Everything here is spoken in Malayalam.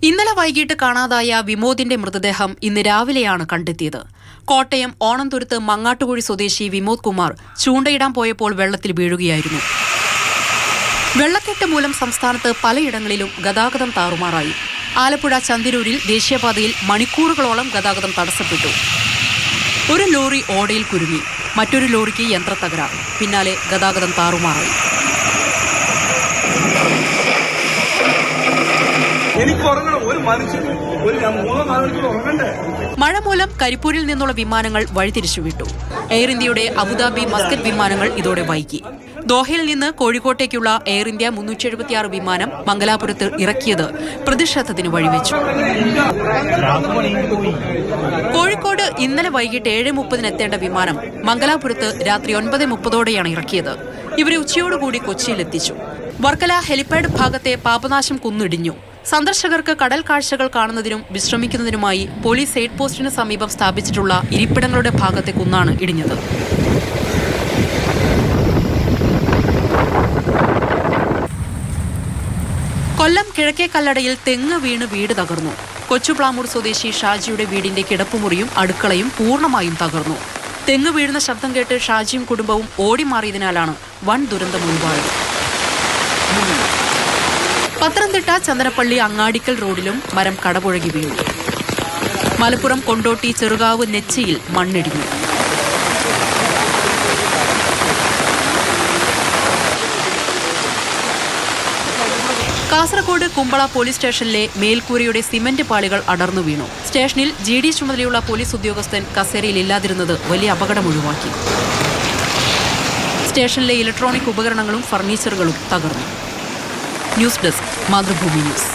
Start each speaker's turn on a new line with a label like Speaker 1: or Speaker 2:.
Speaker 1: ഇന്നലെ വൈകിട്ട് കാണാതായ വിമോദിന്റെ മൃതദേഹം ഇന്ന് രാവിലെയാണ് കണ്ടെത്തിയത്. കോട്ടയം ഓണംതുരുത്ത് മങ്ങാട്ടുകുഴി സ്വദേശി വിമോദ് കുമാർ ചൂണ്ടയിടാൻ പോയപ്പോൾ വെള്ളത്തിൽ വീഴുകയായിരുന്നു. വെള്ളക്കെട്ട് മൂലം സംസ്ഥാനത്ത് പലയിടങ്ങളിലും ഗതാഗതം താറുമാറായി. ആലപ്പുഴ ചന്തിരൂരിൽ ദേശീയപാതയിൽ മണിക്കൂറുകളോളം ഗതാഗതം തടസ്സപ്പെട്ടു. ഒരു ലോറി ഓടയിൽ കുരുങ്ങി, മറ്റൊരു ലോറിക്ക് യന്ത്രത്തകരാർ, പിന്നാലെ ഗതാഗതം താറുമാറായി. മഴ മൂലം കരിപ്പൂരിൽ നിന്നുള്ള വിമാനങ്ങൾ വഴിതിരിച്ചുവിട്ടു. എയർ ഇന്ത്യയുടെ അബുദാബി മസ്കറ്റ് വിമാനങ്ങൾ ഇതോടെ വൈകി. ദോഹയിൽ നിന്ന് കോഴിക്കോട്ടേക്കുള്ള എയർ ഇന്ത്യ 376 വിമാനം മംഗലാപുരത്ത് ഇറക്കിയത് പ്രതിഷേധത്തിന് വഴിവെച്ചു. കോഴിക്കോട് ഇന്നലെ വൈകിട്ട് 7:30 എത്തേണ്ട വിമാനം മംഗലാപുരത്ത് രാത്രി 9:30 ഇറക്കിയത്. ഇവരെ ഉച്ചയോടുകൂടി കൊച്ചിയിലെത്തിച്ചു. വർക്കല ഹെലിപാഡ് ഭാഗത്തെ പാപനാശം കുന്നിടിഞ്ഞു. സന്ദർശകർക്ക് കടൽ കാഴ്ചകൾ കാണുന്നതിനും വിശ്രമിക്കുന്നതിനുമായി പോലീസ് എയ്ഡ് പോസ്റ്റിന് സമീപം സ്ഥാപിച്ചിട്ടുള്ള ഇരിപ്പിടങ്ങളുടെ ഭാഗത്തെ കുന്നാണ് ഇടിഞ്ഞത്. കൊല്ലം കിഴക്കേ കല്ലടയിൽ തെങ്ങ് വീണ് വീട് തകർന്നു. കൊച്ചുപ്ലാമൂർ സ്വദേശി ഷാജിയുടെ വീടിന്റെ കിടപ്പുമുറിയും അടുക്കളയും പൂർണ്ണമായും തകർന്നു. തെങ്ങ് വീഴുന്ന ശബ്ദം കേട്ട് ഷാജിയും കുടുംബവും ഓടിമാറിയതിനാലാണ് വൻ ദുരന്തം ഒഴിവായത്. പത്തനംതിട്ട ചന്ദനപ്പള്ളി അങ്ങാടിക്കൽ റോഡിലും മരം കടപുഴകി വീണു. മലപ്പുറം കൊണ്ടോട്ടി ചെറുകാവ് നെച്ചിയിൽ മണ്ണിടിഞ്ഞു. കാസർഗോഡ് കുമ്പള പോലീസ് സ്റ്റേഷനിലെ മേൽക്കൂരയുടെ സിമന്റ് പാളികൾ അടർന്നു വീണു. സ്റ്റേഷനിൽ GD ചുമതലയുള്ള പോലീസ് ഉദ്യോഗസ്ഥൻ കസേരയിൽ ഇല്ലാതിരുന്നത് വലിയ അപകടം ഒഴിവാക്കി. സ്റ്റേഷനിലെ ഇലക്ട്രോണിക് ഉപകരണങ്ങളും ഫർണിച്ചറുകളും തകർന്നു. News desk, Mathrubhumi news.